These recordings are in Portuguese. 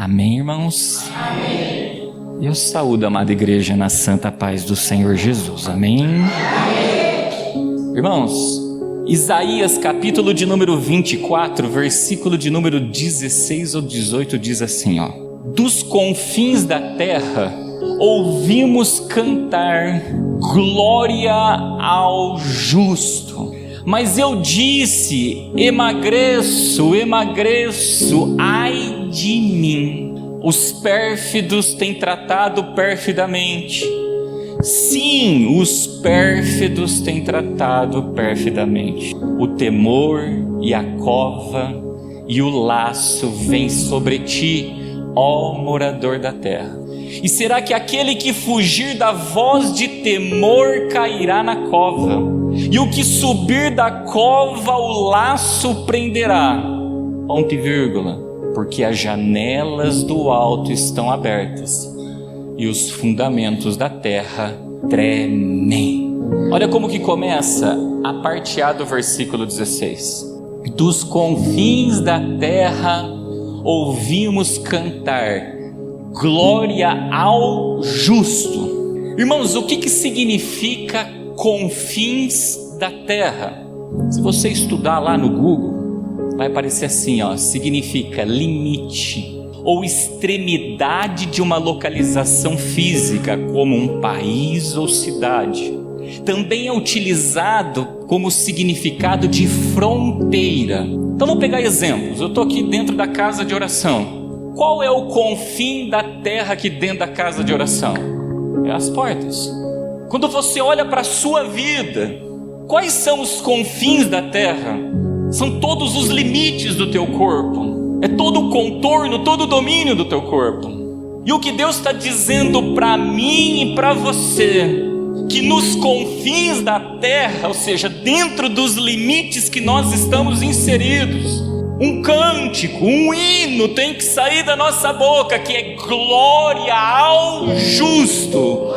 Amém, irmãos? Amém. Eu saúdo a amada igreja na santa paz do Senhor Jesus. Amém? Amém. Irmãos, Isaías capítulo de número 24, versículo de número 16 ou 18 diz assim, ó: dos confins da terra ouvimos cantar glória ao justo. Mas eu disse, emagreço, ai de mim. Os pérfidos têm tratado perfidamente. Sim, os pérfidos têm tratado perfidamente. O temor e a cova e o laço vêm sobre ti, ó morador da terra. E será que aquele que fugir da voz de temor cairá na cova? E o que subir da cova o laço prenderá? Ponto e vírgula. Porque as janelas do alto estão abertas e os fundamentos da terra tremem. Olha como que começa a parte A do versículo 16. Dos confins da terra ouvimos cantar glória ao justo. Irmãos, o que significa confins da terra? Se você estudar lá no Google, vai aparecer assim, ó, significa limite ou extremidade de uma localização física, como um país ou cidade. Também é utilizado como significado de fronteira. Então vamos pegar exemplos. Eu estou aqui dentro da casa de oração. Qual é o confim da terra aqui dentro da casa de oração? É as portas. Quando você olha para a sua vida, quais são os confins da terra? São todos os limites do teu corpo. É todo o contorno, todo o domínio do teu corpo. E o que Deus está dizendo para mim e para você, que nos confins da terra, ou seja, dentro dos limites que nós estamos inseridos, um cântico, um hino tem que sair da nossa boca, que é glória ao justo.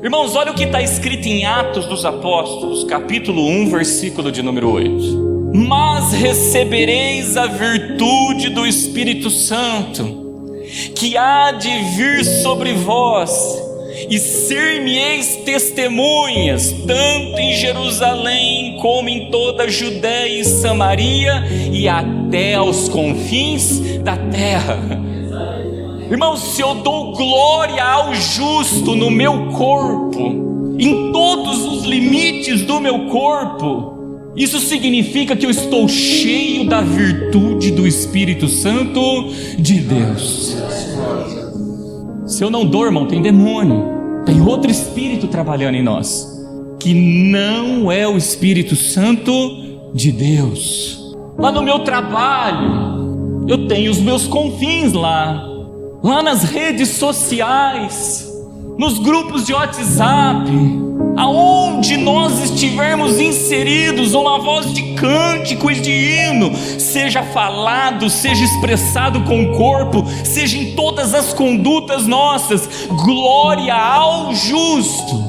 Irmãos, olha o que está escrito em Atos dos Apóstolos, capítulo 1, versículo de número 8. Mas recebereis a virtude do Espírito Santo, que há de vir sobre vós, e ser-me-eis testemunhas, tanto em Jerusalém, como em toda a Judéia e Samaria, e até aos confins da terra. Irmãos, se eu dou glória ao justo no meu corpo, em todos os limites do meu corpo, isso significa que eu estou cheio da virtude do Espírito Santo de Deus. Se eu não dou, irmão, tem demônio, tem outro espírito trabalhando em nós, que não é o Espírito Santo de Deus. Lá no meu trabalho, eu tenho os meus confins lá nas redes sociais, nos grupos de WhatsApp, aonde nós estivermos inseridos, uma voz de cânticos de hino, seja falado, seja expressado com o corpo, seja em todas as condutas nossas, glória ao justo.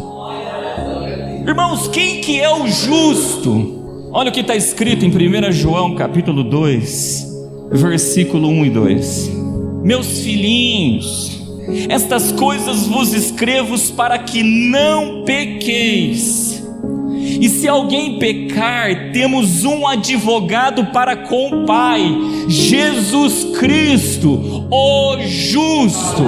Irmãos, quem que é o justo? Olha o que está escrito em 1 João capítulo 2, versículo 1 e 2. Meus filhinhos, estas coisas vos escrevo para que não pequeis. E se alguém pecar, temos um advogado para com o Pai, Jesus Cristo, o justo.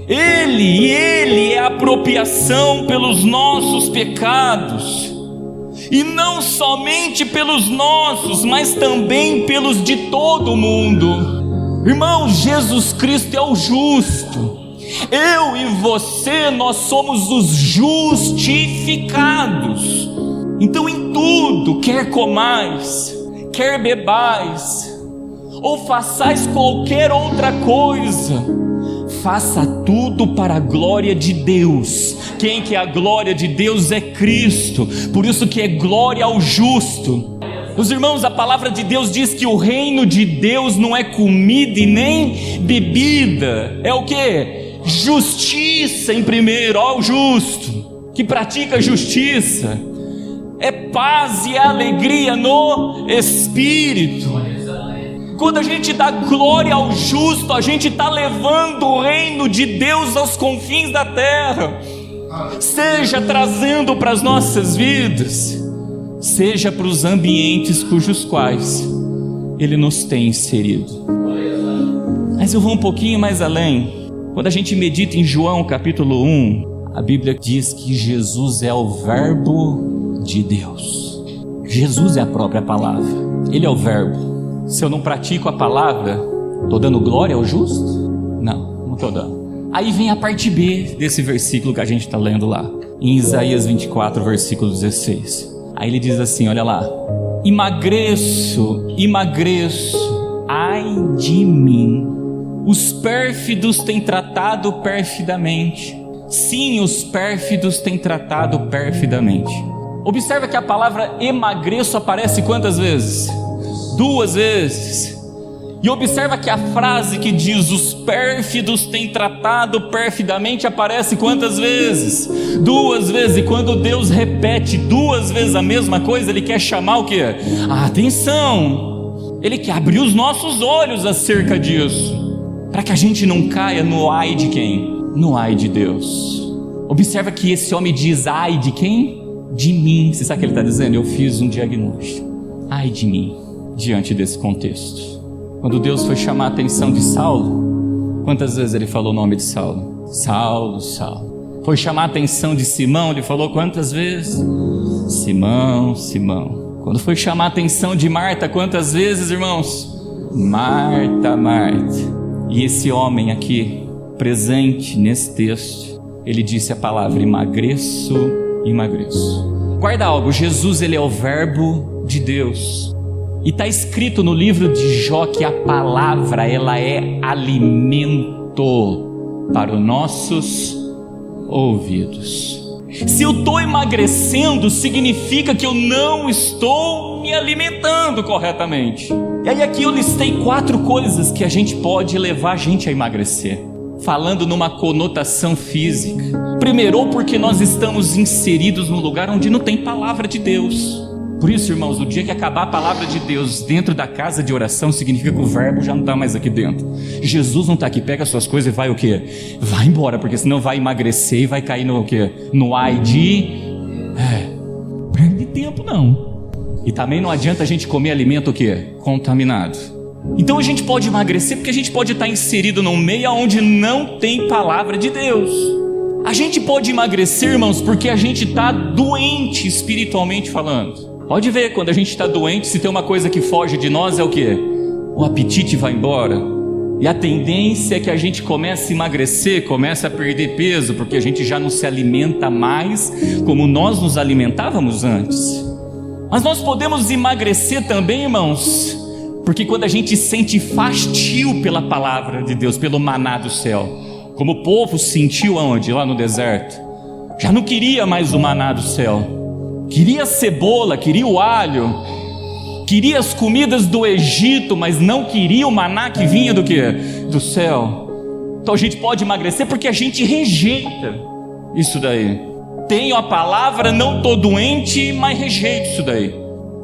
Ele é a apropriação pelos nossos pecados. E não somente pelos nossos, mas também pelos de todo mundo. Irmão, Jesus Cristo é o justo. Eu e você, nós somos os justificados. Então em tudo, quer comais, quer bebais, ou façais qualquer outra coisa, faça tudo para a glória de Deus. Quem que é a glória de Deus? É Cristo. Por isso que é glória ao justo. Os irmãos, a palavra de Deus diz que o reino de Deus não é comida e nem bebida. É o que? Justiça em primeiro. Ó, o justo que pratica justiça. É paz e alegria no Espírito. Quando a gente dá glória ao justo, a gente está levando o reino de Deus aos confins da terra, seja trazendo para as nossas vidas, seja para os ambientes cujos quais Ele nos tem inserido. Mas eu vou um pouquinho mais além. Quando a gente medita em João capítulo 1, a Bíblia diz que Jesus é o Verbo de Deus. Jesus é a própria palavra, Ele é o Verbo. Se eu não pratico a palavra, estou dando glória ao justo? Não estou dando. Aí vem a parte B desse versículo que a gente está lendo lá, em Isaías 24, versículo 16. Aí ele diz assim, olha lá: emagreço, ai de mim, os pérfidos têm tratado perfidamente. Sim, os pérfidos têm tratado perfidamente. Observa que a palavra emagreço aparece quantas vezes? 2 vezes. E observa que a frase que diz os pérfidos têm tratado perfidamente aparece quantas vezes? 2 vezes. E quando Deus repete 2 vezes a mesma coisa, Ele quer chamar o quê? A atenção. Ele quer abrir os nossos olhos acerca disso, para que a gente não caia no ai de quem? No ai de Deus. Observa que esse homem diz ai de quem? De mim. Você sabe o que ele está dizendo? Eu fiz um diagnóstico. Ai de mim. Diante desse contexto, quando Deus foi chamar a atenção de Saulo, quantas vezes Ele falou o nome de Saulo? Saulo, Saulo. Foi chamar a atenção de Simão, Ele falou quantas vezes? Simão, Simão. Quando foi chamar a atenção de Marta, quantas vezes, irmãos? Marta, Marta. E esse homem aqui, presente nesse texto, ele disse a palavra emagreço, emagreço. Guarda algo, Jesus, Ele é o Verbo de Deus. E está escrito no livro de Jó que a palavra, ela é alimento para os nossos ouvidos. Se eu estou emagrecendo, significa que eu não estou me alimentando corretamente. E aí aqui eu listei 4 coisas que a gente pode levar a gente a emagrecer, falando numa conotação física. Primeiro, porque nós estamos inseridos num lugar onde não tem palavra de Deus. Por isso, irmãos, no dia que acabar a palavra de Deus dentro da casa de oração, significa que o verbo já não está mais aqui dentro. Jesus não está aqui, pega as suas coisas e vai o quê? Vai embora, porque senão vai emagrecer e vai cair no o quê? No ai de... perde tempo não. E também não adianta a gente comer alimento o quê? Contaminado. Então a gente pode emagrecer porque a gente pode estar inserido num meio onde não tem palavra de Deus. A gente pode emagrecer, irmãos, porque a gente está doente espiritualmente falando. Pode ver, quando a gente está doente, se tem uma coisa que foge de nós é o quê? O apetite vai embora. E a tendência é que a gente comece a emagrecer, comece a perder peso, porque a gente já não se alimenta mais como nós nos alimentávamos antes. Mas nós podemos emagrecer também, irmãos, porque quando a gente sente fastio pela palavra de Deus, pelo maná do céu, como o povo sentiu aonde? Lá no deserto. Já não queria mais o maná do céu. Queria a cebola, queria o alho, queria as comidas do Egito, mas não queria o maná que vinha do quê? Do céu. Então a gente pode emagrecer porque a gente rejeita isso daí. Tenho a palavra, não estou doente, mas rejeito isso daí.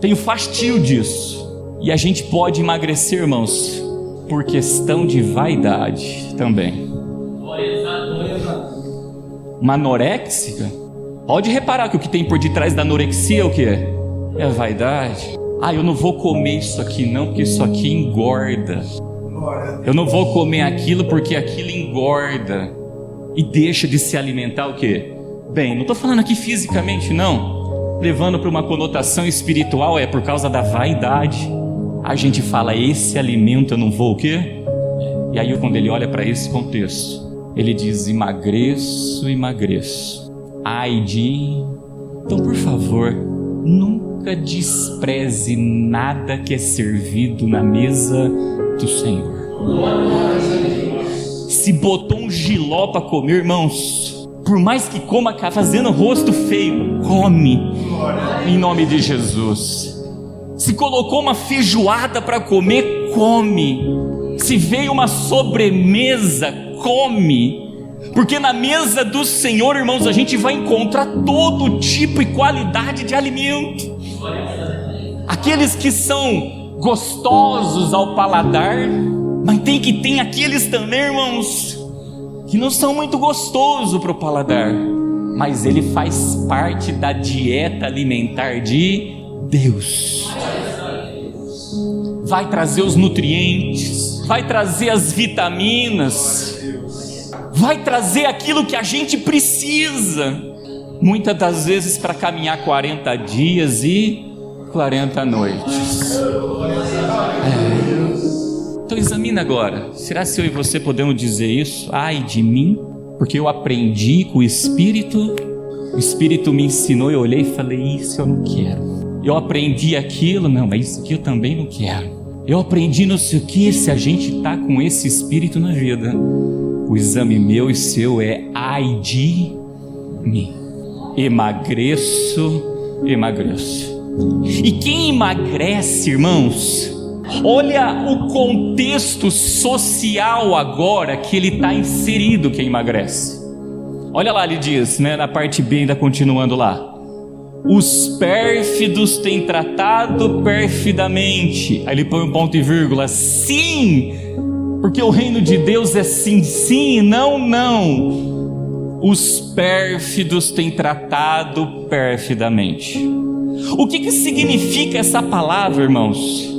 Tenho fastio disso. E a gente pode emagrecer, irmãos, por questão de vaidade também. Uma anoréxica, pode reparar que o que tem por detrás da anorexia é o que? É a vaidade. Eu não vou comer isso aqui não, porque isso aqui engorda. Eu não vou comer aquilo porque aquilo engorda. E deixa de se alimentar o quê? Bem, não estou falando aqui fisicamente não, levando para uma conotação espiritual, é por causa da vaidade. A gente fala, esse alimento eu não vou o quê? E aí quando ele olha para esse contexto, ele diz, emagreço, emagreço. Ai de... Então por favor, nunca despreze nada que é servido na mesa do Senhor. Se botou um jiló para comer, irmãos, por mais que coma fazendo rosto feio, come, em nome de Jesus. Se colocou uma feijoada para comer, come. Se veio uma sobremesa, come. Porque na mesa do Senhor, irmãos, a gente vai encontrar todo tipo e qualidade de alimento. Aqueles que são gostosos ao paladar, mas tem aqueles também, irmãos, que não são muito gostosos para o paladar, mas ele faz parte da dieta alimentar de Deus. Vai trazer os nutrientes, vai trazer as vitaminas, vai trazer aquilo que a gente precisa, muitas das vezes para caminhar 40 dias e 40 noites. Então examina agora, será que eu e você podemos dizer isso? Ai de mim, porque eu aprendi com o Espírito me ensinou, eu olhei e falei, isso eu não quero. Eu aprendi aquilo, não, mas isso aqui eu também não quero. Eu aprendi não sei o que, se a gente está com esse Espírito na vida, o exame meu e seu é ai de mim. Emagreço. E quem emagrece, irmãos, olha o contexto social agora que ele está inserido, quem emagrece. Olha lá, ele diz, né, na parte B, ainda continuando lá. Os pérfidos têm tratado perfidamente. Aí ele põe um ponto e vírgula. Sim, porque o reino de Deus é sim, sim, não, não. Os pérfidos têm tratado perfidamente. O que significa essa palavra, irmãos?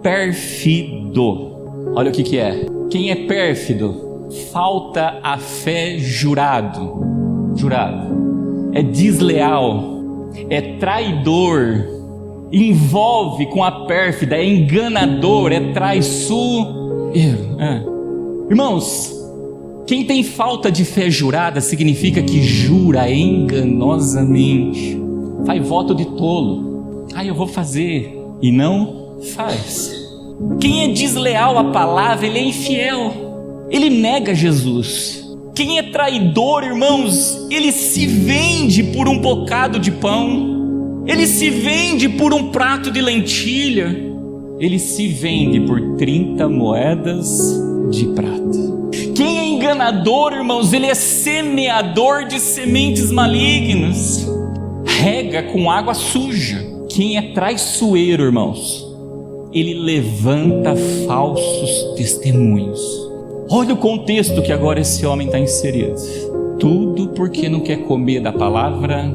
Pérfido. Olha o que é. Quem é pérfido? Falta a fé jurado. É desleal, é traidor, envolve com a pérfida, é enganador, é traiçoeiro. Irmãos, quem tem falta de fé jurada significa que jura enganosamente, faz voto de tolo. Eu vou fazer e não faz. Quem é desleal à palavra, ele é infiel. Ele nega Jesus. Quem é traidor, irmãos, ele se vende por um bocado de pão, ele se vende por um prato de lentilha, ele se vende por 30 moedas de prata. Quem é enganador, irmãos, ele é semeador de sementes malignas, rega com água suja. Quem é traiçoeiro, irmãos, ele levanta falsos testemunhos. Olha o contexto que agora esse homem está inserido. Tudo porque não quer comer da palavra.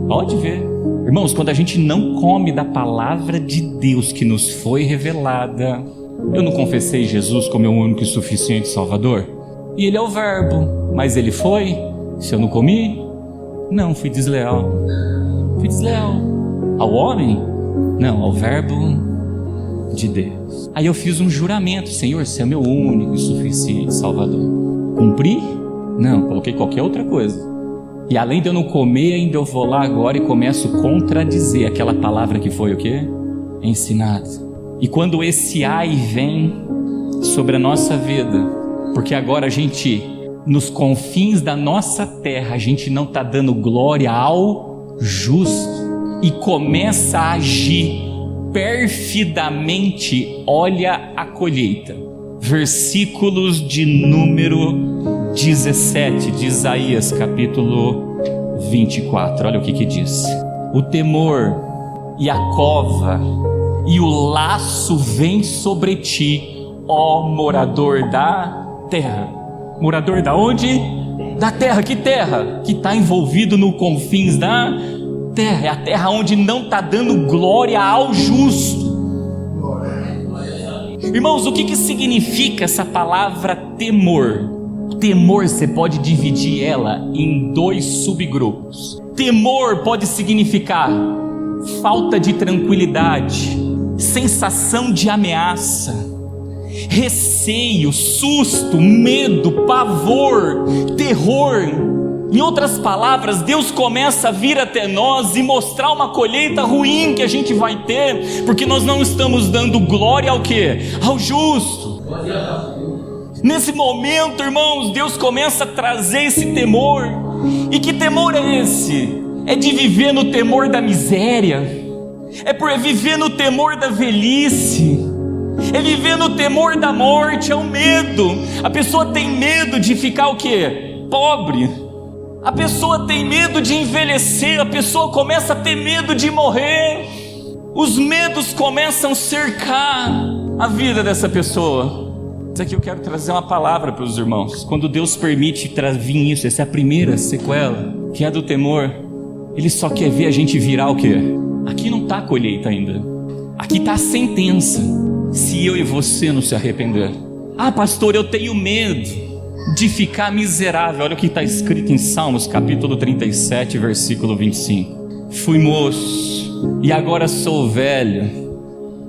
Pode ver, irmãos, quando a gente não come da palavra de Deus que nos foi revelada. Eu não confessei Jesus como meu único e suficiente Salvador? E ele é o verbo, mas ele foi? Se eu não comi? Não, fui desleal. Ao homem? Não, ao verbo de Deus. Aí eu fiz um juramento: Senhor, você é meu único e suficiente Salvador. Cumpri? Não, coloquei qualquer outra coisa. E além de eu não comer, ainda eu vou lá agora e começo a contradizer aquela palavra que foi o quê? Ensinada. E quando esse ai vem sobre a nossa vida, porque agora a gente, nos confins da nossa terra, a gente não está dando glória ao justo e começa a agir perfidamente, olha a colheita. Versículos de número 17 de Isaías, capítulo 24. Olha o que diz: o temor e a cova e o laço vem sobre ti, ó morador da terra. Morador da onde? Da terra. Que terra? Que está envolvido no confins da terra. É a terra onde não está dando glória ao justo. Irmãos, o que significa essa palavra temor? Temor, você pode dividir ela em 2 subgrupos. Temor pode significar falta de tranquilidade, sensação de ameaça, receio, susto, medo, pavor, terror. Em outras palavras, Deus começa a vir até nós e mostrar uma colheita ruim que a gente vai ter, porque nós não estamos dando glória ao quê? Ao justo. Nesse momento, irmãos, Deus começa a trazer esse temor. E que temor é esse? É de viver no temor da miséria, é por viver no temor da velhice, é viver no temor da morte, é o medo. A pessoa tem medo de ficar o quê? Pobre. A pessoa tem medo de envelhecer, a pessoa começa a ter medo de morrer. Os medos começam a cercar a vida dessa pessoa. Isso aqui eu quero trazer uma palavra para os irmãos. Quando Deus permite vir isso, essa é a primeira sequela, que é a do temor. Ele só quer ver a gente virar o quê? Aqui não está a colheita ainda. Aqui está a sentença. Se eu e você não se arrepender. Ah, pastor, eu tenho medo de ficar miserável. Olha o que está escrito em Salmos, capítulo 37, versículo 25. Fui moço e agora sou velho,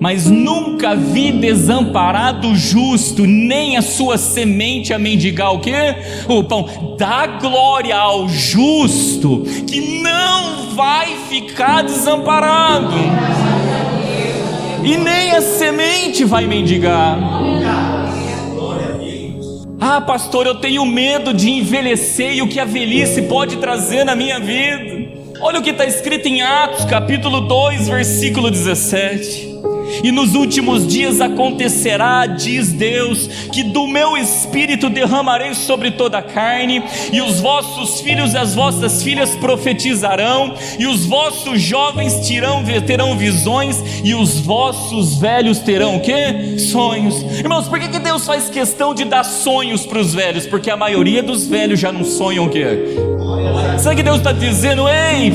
mas nunca vi desamparado o justo, nem a sua semente a mendigar o quê? O pão. Dá glória ao justo, que não vai ficar desamparado, e nem a semente vai mendigar. Ah, pastor, eu tenho medo de envelhecer e o que a velhice pode trazer na minha vida. Olha o que está escrito em Atos, capítulo 2, versículo 17. E nos últimos dias acontecerá, diz Deus, que do meu espírito derramarei sobre toda a carne, e os vossos filhos e as vossas filhas profetizarão, e os vossos jovens terão visões, e os vossos velhos terão o quê? Sonhos. Irmãos, por que Deus faz questão de dar sonhos para os velhos? Porque a maioria dos velhos já não sonham o quê? Sabe que Deus está dizendo? Ei,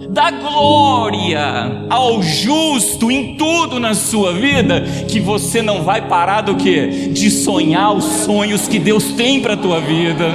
dá glória ao justo em tudo na sua vida, que você não vai parar do quê? De sonhar os sonhos que Deus tem para a tua vida.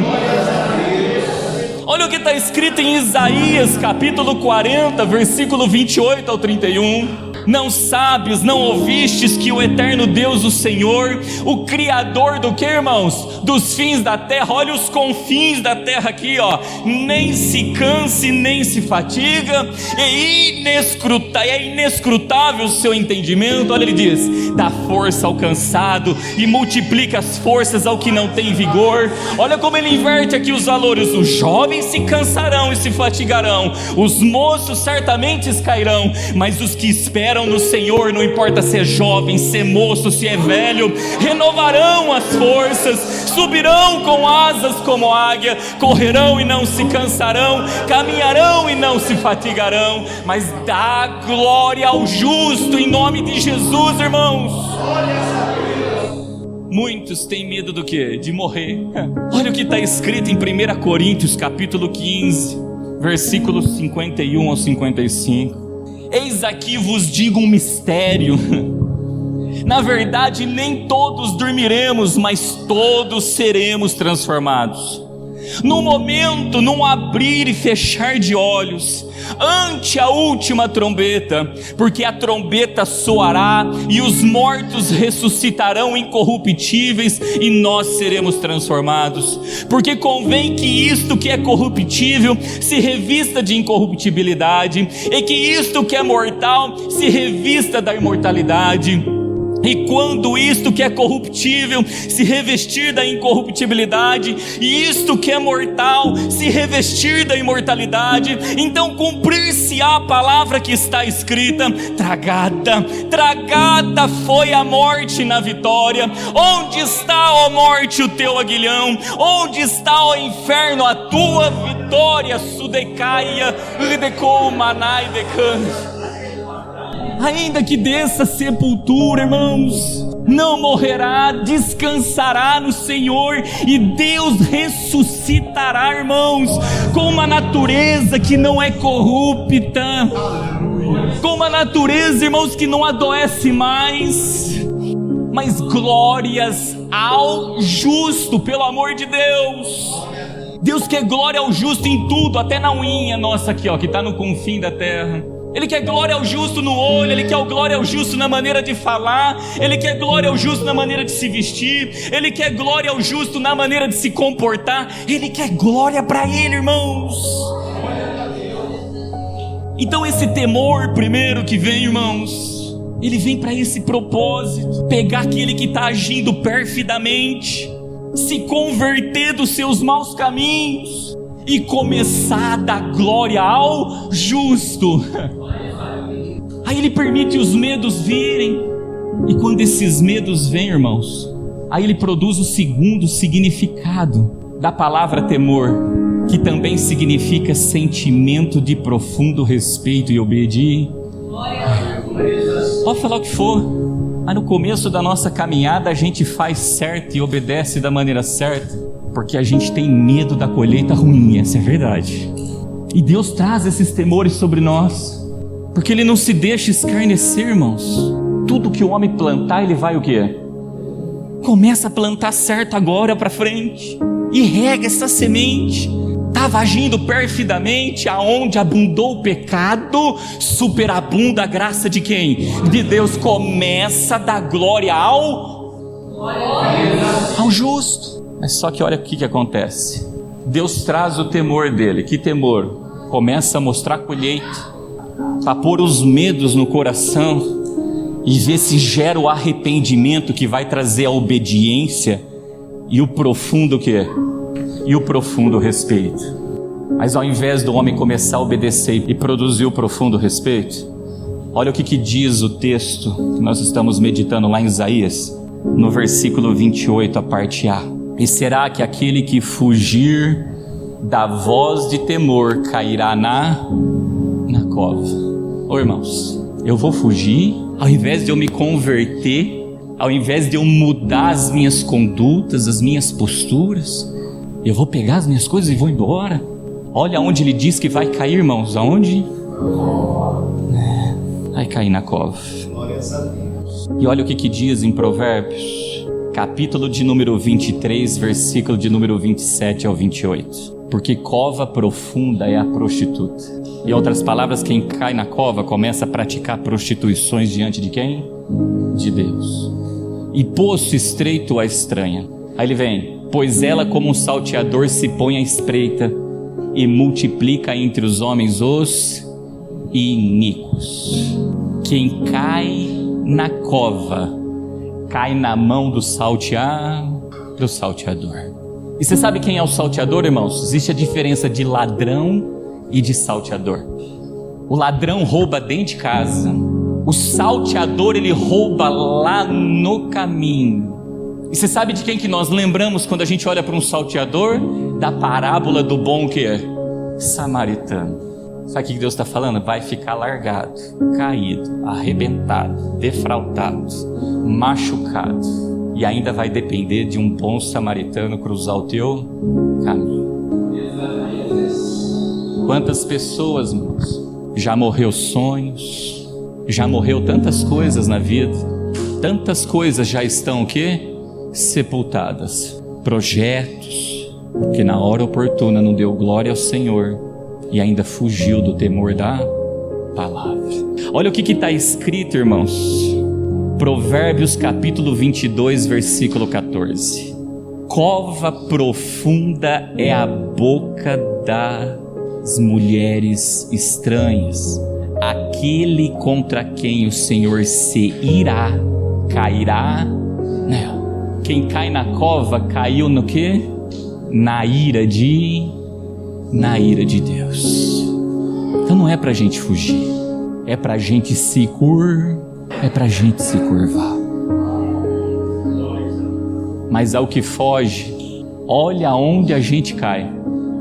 Olha o que está escrito em Isaías capítulo 40, versículo 28 ao 31. Não sabes, não ouvistes que o eterno Deus, o Senhor, o Criador do que, irmãos? Dos fins da terra. Olha os confins da terra aqui, ó. Nem se canse, nem se fatiga, é inescrutável o seu entendimento. Olha, ele diz: dá força ao cansado e multiplica as forças ao que não tem vigor. Olha como ele inverte aqui os valores. Os jovens se cansarão e se fatigarão, os moços certamente cairão, mas os que esperam no Senhor, não importa se é jovem, se é moço, se é velho, renovarão as forças, subirão com asas como águia, correrão e não se cansarão, caminharão e não se fatigarão. Mas dá glória ao justo em nome de Jesus, irmãos. Muitos têm medo do quê? De morrer. Olha o que está escrito em 1 Coríntios capítulo 15, versículos 51 ao 55. Eis aqui vos digo um mistério. Na verdade, nem todos dormiremos, mas todos seremos transformados. No momento, num abrir e fechar de olhos, ante a última trombeta, porque a trombeta soará e os mortos ressuscitarão incorruptíveis e nós seremos transformados. Porque convém que isto que é corruptível se revista de incorruptibilidade, e que isto que é mortal se revista da imortalidade. E quando isto que é corruptível se revestir da incorruptibilidade, e isto que é mortal se revestir da imortalidade, então cumprir-se-á a palavra que está escrita: tragada foi a morte na vitória. Onde está, ó morte, o teu aguilhão? Onde está, ó inferno, a tua vitória? Sudecaia, lidecou, manai, decan. Ainda que dessa sepultura, irmãos, não morrerá, descansará no Senhor, e Deus ressuscitará, irmãos, com uma natureza que não é corrupta, com uma natureza, irmãos, que não adoece mais. Mas glórias ao justo, pelo amor de Deus. Deus quer glória ao justo em tudo, até na unha nossa aqui, ó, que está no confim da terra. Ele quer glória ao justo no olho, Ele quer glória ao justo na maneira de falar, Ele quer glória ao justo na maneira de se vestir, Ele quer glória ao justo na maneira de se comportar. Ele quer glória para Ele, irmãos. Então esse temor primeiro que vem, irmãos, ele vem para esse propósito: pegar aquele que está agindo perfidamente, se converter dos seus maus caminhos e começar a dar glória ao justo. Aí ele permite os medos virem, e quando esses medos vêm, irmãos, aí ele produz o segundo significado da palavra temor, que também significa sentimento de profundo respeito e obediência. Pode falar o que for, mas no começo da nossa caminhada a gente faz certo e obedece da maneira certa, porque a gente tem medo da colheita ruim, essa é a verdade. E Deus traz esses temores sobre nós, porque Ele não se deixa escarnecer, irmãos. Tudo que o homem plantar, ele vai o quê? Começa a plantar certo agora para frente, e rega essa semente. Estava agindo perfidamente, aonde abundou o pecado, superabunda a graça de quem? De Deus. Começa a dar glória ao justo. Mas só que olha o que acontece. Deus traz o temor dele. Que temor? Começa a mostrar a colheita, para pôr os medos no coração, e ver se gera o arrependimento que vai trazer a obediência e o profundo o quê? E o profundo respeito. Mas ao invés do homem começar a obedecer e produzir o profundo respeito, olha o que diz o texto que nós estamos meditando lá em Isaías, no versículo 28, a parte A. E será que aquele que fugir da voz de temor cairá na cova? Ô irmãos, eu vou fugir, ao invés de eu me converter, ao invés de eu mudar as minhas condutas, as minhas posturas, eu vou pegar as minhas coisas e vou embora. Olha onde ele diz que vai cair, irmãos. Aonde? Vai cair na cova. E olha o que diz em Provérbios, capítulo de número 23, versículo de número 27 ao 28. Porque cova profunda é a prostituta. Em outras palavras, quem cai na cova começa a praticar prostituições diante de quem? De Deus. E poço estreito a estranha. Aí ele vem: pois ela como um salteador se põe à espreita e multiplica entre os homens os iníquos. Quem cai na cova cai na mão do salteador. E você sabe quem é o salteador, irmãos? Existe a diferença de ladrão e de salteador. O ladrão rouba dentro de casa, o salteador ele rouba lá no caminho. E você sabe de quem que nós lembramos quando a gente olha para um salteador? Da parábola do bom que é samaritano. Sabe o que Deus está falando? Vai ficar largado, caído, arrebentado, defraudado, machucado, e ainda vai depender de um bom samaritano cruzar o teu caminho. Quantas pessoas, irmãos, já morreu sonhos, já morreu tantas coisas na vida, tantas coisas já estão o quê? Sepultadas, projetos, que na hora oportuna não deu glória ao Senhor e ainda fugiu do temor da palavra. Olha o que está escrito, irmãos, Provérbios capítulo 22, versículo 14. Cova profunda é a boca das mulheres estranhas. Aquele contra quem o Senhor se irá, cairá nela. Quem cai na cova caiu no quê? Na ira de Deus. Então não é pra gente fugir, é pra gente se curvar. Mas ao que foge, olha onde a gente cai,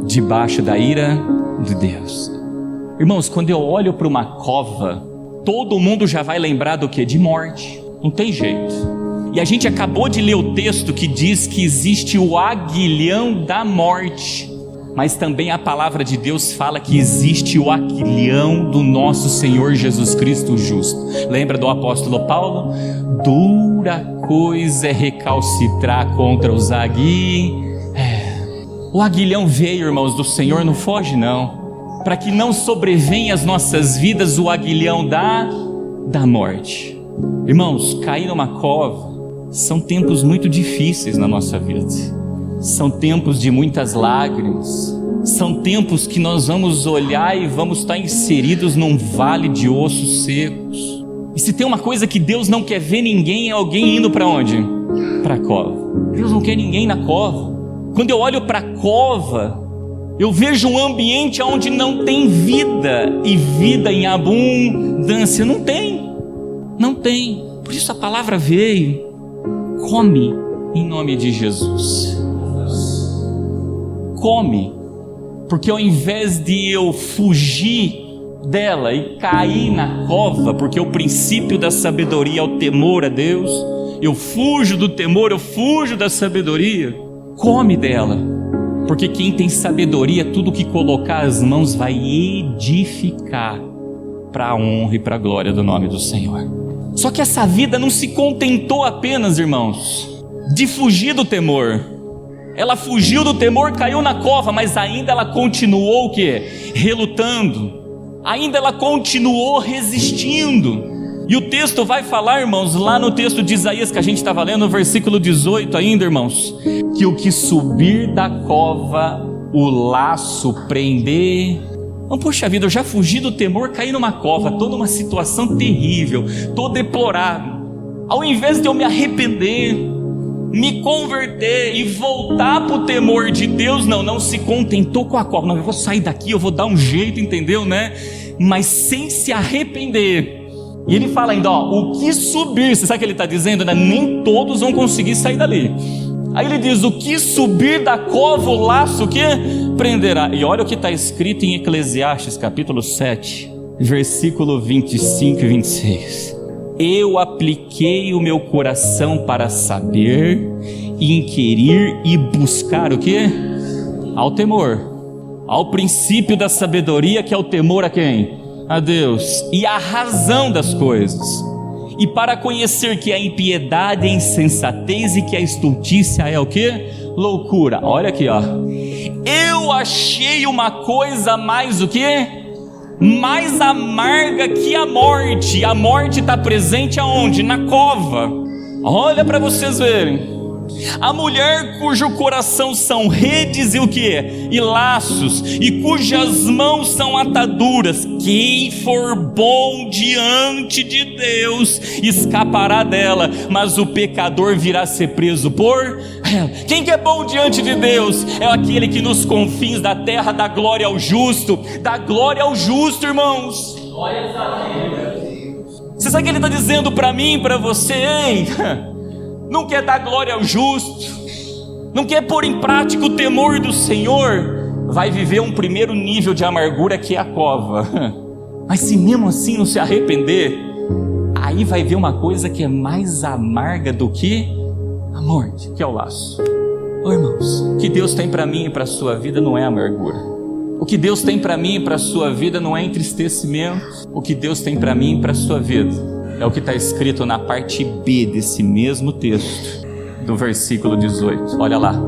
debaixo da ira de Deus. Irmãos, quando eu olho para uma cova, todo mundo já vai lembrar do quê? De morte, não tem jeito. E a gente acabou de ler o texto que diz que existe o aguilhão da morte, mas também a palavra de Deus fala que existe o aguilhão do nosso Senhor Jesus Cristo justo. Lembra do apóstolo Paulo? Dura coisa é recalcitrar contra os O aguilhão veio, irmãos, do Senhor, não foge não, para que não sobrevenha às nossas vidas o aguilhão da morte. Irmãos, cair numa cova são tempos muito difíceis na nossa vida, são tempos de muitas lágrimas, são tempos que nós vamos olhar e vamos estar inseridos num vale de ossos secos. E se tem uma coisa que Deus não quer ver ninguém, é alguém indo para onde? Para a cova. Deus não quer ninguém na cova. Quando eu olho para a cova, eu vejo um ambiente onde não tem vida, e vida em abundância não tem. Por isso a palavra veio. Come em nome de Jesus. Come, porque ao invés de eu fugir dela e cair na cova, porque o princípio da sabedoria é o temor a Deus. Eu fujo do temor, eu fujo da sabedoria. Come dela, porque quem tem sabedoria, tudo que colocar as mãos vai edificar para a honra e para a glória do nome do Senhor. Só que essa vida não se contentou apenas, irmãos, de fugir do temor. Ela fugiu do temor, caiu na cova, mas ainda ela continuou o quê? Relutando. Ainda ela continuou resistindo. E o texto vai falar, irmãos, lá no texto de Isaías que a gente estava lendo, no versículo 18 ainda, irmãos, que o que subir da cova, o laço prender. Então, poxa vida, eu já fugi do temor, caí numa cova, estou numa situação terrível, estou deplorável. Ao invés de eu me arrepender, me converter e voltar para o temor de Deus, não se contentou com a cova. Não, eu vou sair daqui, eu vou dar um jeito, entendeu, né? Mas sem se arrepender. E ele fala ainda, o que subir, você sabe o que ele está dizendo, né? Nem todos vão conseguir sair dali. Aí ele diz, o que subir da cova, o laço, o que? Prenderá. E olha o que está escrito em Eclesiastes, capítulo 7, versículo 25 e 26. Eu apliquei o meu coração para saber, inquirir e buscar o que? Ao temor, ao princípio da sabedoria, que é o temor a quem? A Deus, e a razão das coisas, e para conhecer que a impiedade é insensatez e que a estultícia é o que? Loucura. Olha aqui, eu achei uma coisa mais o que? Mais amarga que a morte. A morte está presente aonde? Na cova. Olha para vocês verem. A mulher cujo coração são redes e o que? E laços, e cujas mãos são ataduras. Quem for bom diante de Deus escapará dela, mas o pecador virá ser preso por ela. Quem que é bom diante de Deus? É aquele que nos confins da terra dá glória ao justo. Dá glória ao justo, irmãos. Glória a Deus. Você sabe o que ele está dizendo para mim e para você? Ei, não quer dar glória ao justo, não quer pôr em prática o temor do Senhor, vai viver um primeiro nível de amargura, que é a cova. Mas se mesmo assim não se arrepender, aí vai ver uma coisa que é mais amarga do que a morte, que é o laço. Irmãos, o que Deus tem para mim e para a sua vida não é amargura. O que Deus tem para mim e para a sua vida não é entristecimento. O que Deus tem para mim e para a sua vida é o que está escrito na parte B desse mesmo texto, do versículo 18. Olha lá.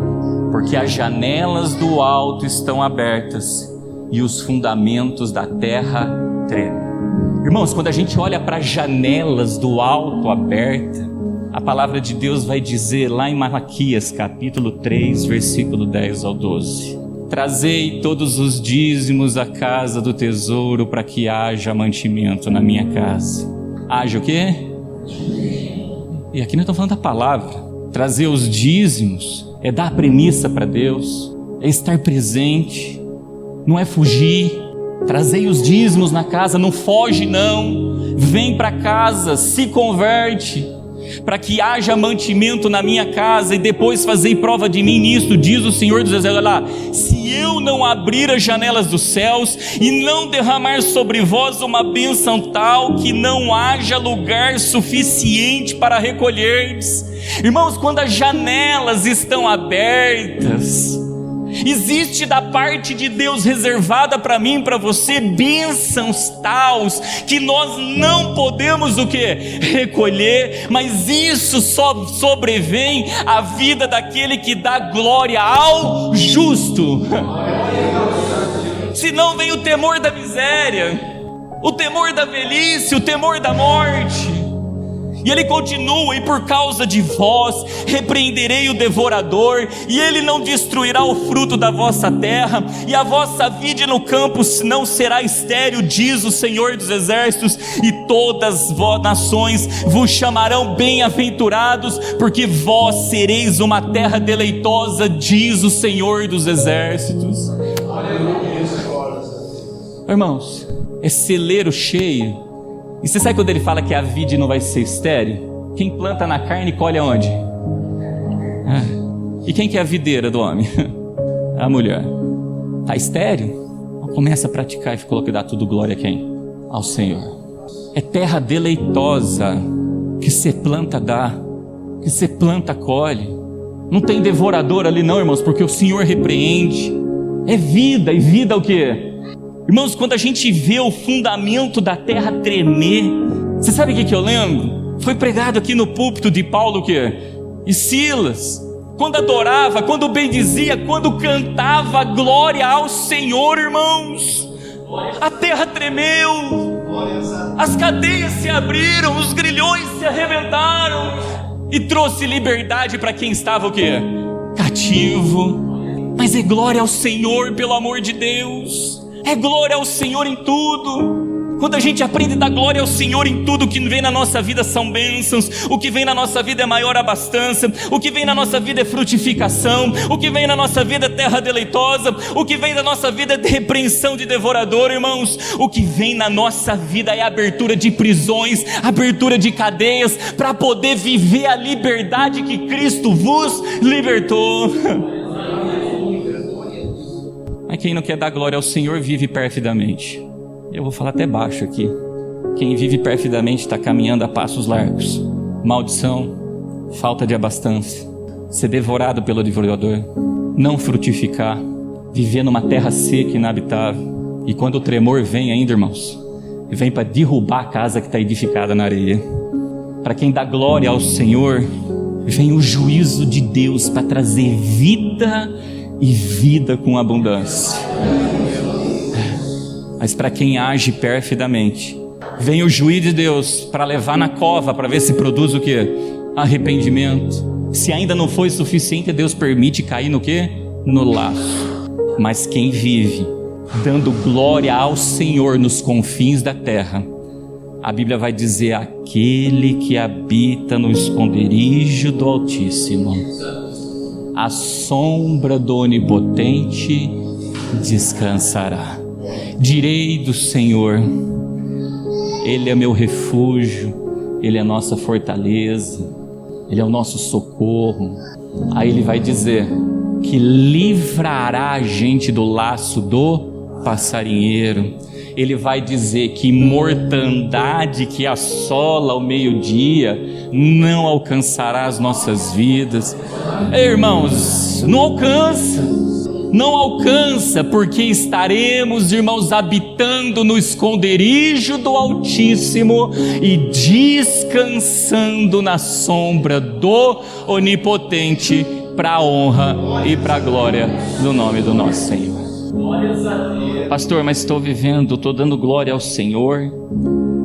Porque as janelas do alto estão abertas e os fundamentos da terra tremem. Irmãos, quando a gente olha para as janelas do alto abertas, a palavra de Deus vai dizer lá em Malaquias, capítulo 3, versículo 10 ao 12. Trazei todos os dízimos à casa do tesouro, para que haja mantimento na minha casa. Haja o quê? E aqui nós estamos falando da palavra. Trazer os dízimos é dar a premissa para Deus, é estar presente, não é fugir. Trazei os dízimos na casa, não foge não. Vem para casa, se converte, para que haja mantimento na minha casa, e depois fazei prova de mim nisto, diz o Senhor dos Exércitos. Olha lá, se eu não abrir as janelas dos céus e não derramar sobre vós uma bênção tal que não haja lugar suficiente para recolherdes. Irmãos, quando as janelas estão abertas, existe da parte de Deus reservada para mim e para você bênçãos tals que nós não podemos o que? Recolher, mas isso só sobrevém à vida daquele que dá glória ao justo. Senão vem o temor da miséria, o temor da velhice, o temor da morte. E ele continua, e por causa de vós repreenderei o devorador, e ele não destruirá o fruto da vossa terra, e a vossa vide no campo não será estéril, diz o Senhor dos Exércitos, e todas vós nações vos chamarão bem-aventurados, porque vós sereis uma terra deleitosa, diz o Senhor dos Exércitos. Irmãos, é celeiro cheio. E você sabe quando ele fala que a vide não vai ser estéril? Quem planta na carne colhe aonde? E quem que é a videira do homem? A mulher. Está estéril? Começa a praticar e coloca e dá tudo glória a quem? ao Senhor. É terra deleitosa, que você planta dá, que você planta colhe. Não tem devorador ali não, irmãos, porque o Senhor repreende. É vida, e vida o quê? Irmãos, quando a gente vê o fundamento da terra tremer, você sabe o que eu lembro? Foi pregado aqui no púlpito de Paulo o quê? E Silas, quando adorava, quando bendizia, quando cantava glória ao Senhor, irmãos, a terra tremeu, as cadeias se abriram, os grilhões se arrebentaram, e trouxe liberdade para quem estava o quê? Cativo. Mas é glória ao Senhor, pelo amor de Deus, é glória ao Senhor em tudo. Quando a gente aprende a dar glória ao Senhor em tudo, o que vem na nossa vida são bênçãos, o que vem na nossa vida é maior abastança, o que vem na nossa vida é frutificação, o que vem na nossa vida é terra deleitosa, o que vem na nossa vida é repreensão de devorador, irmãos. O que vem na nossa vida é abertura de prisões, abertura de cadeias, para poder viver a liberdade que Cristo vos libertou. Mas quem não quer dar glória ao Senhor vive perfidamente. Eu vou falar até baixo aqui. Quem vive perfidamente está caminhando a passos largos. Maldição, falta de abastança, ser devorado pelo devorador, não frutificar, viver numa terra seca e inabitável. E quando o tremor vem ainda, irmãos, vem para derrubar a casa que está edificada na areia. Para quem dá glória ao Senhor, vem o juízo de Deus para trazer vida e vida com abundância. Mas para quem age perfidamente, vem o juízo de Deus para levar na cova, para ver se produz o quê? Arrependimento. Se ainda não foi suficiente, Deus permite cair no quê? No laço. Mas quem vive dando glória ao Senhor nos confins da terra, a Bíblia vai dizer: aquele que habita no esconderijo do Altíssimo, a sombra do Onipotente descansará. Direi do Senhor, Ele é meu refúgio, Ele é a nossa fortaleza, Ele é o nosso socorro. Aí Ele vai dizer que livrará a gente do laço do passarinheiro. Ele vai dizer que mortandade que assola ao meio-dia não alcançará as nossas vidas. Irmãos, não alcança. Não alcança, porque estaremos, irmãos, habitando no esconderijo do Altíssimo e descansando na sombra do Onipotente, para a honra e para a glória do nome do nosso Senhor. Pastor, mas estou dando glória ao Senhor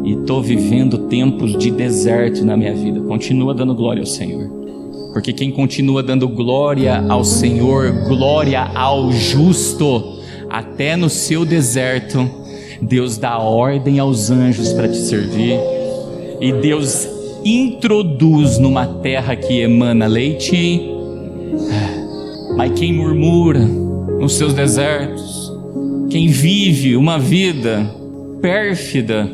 e estou vivendo tempos de deserto na minha vida. Continua dando glória ao Senhor. Porque quem continua dando glória ao Senhor, glória ao justo, até no seu deserto, Deus dá ordem aos anjos para te servir, e Deus introduz numa terra que emana leite. Mas quem murmura nos seus desertos, quem vive uma vida pérfida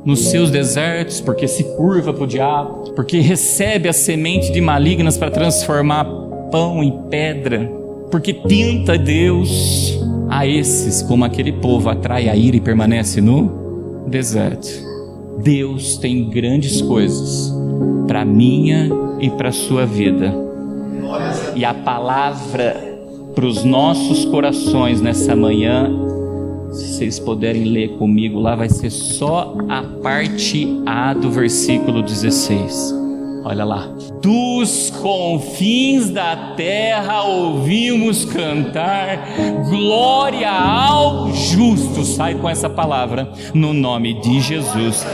nos seus desertos, porque se curva para o diabo, porque recebe a semente de malignas para transformar pão em pedra, porque tenta Deus, a esses, como aquele povo, atrai a ira e permanece no deserto. Deus tem grandes coisas para minha e para a sua vida, e a palavra para os nossos corações nessa manhã, se vocês puderem ler comigo lá, vai ser só a parte A do versículo 16. Olha lá. Dos confins da terra ouvimos cantar glória ao justo. Sai com essa palavra no nome de Jesus.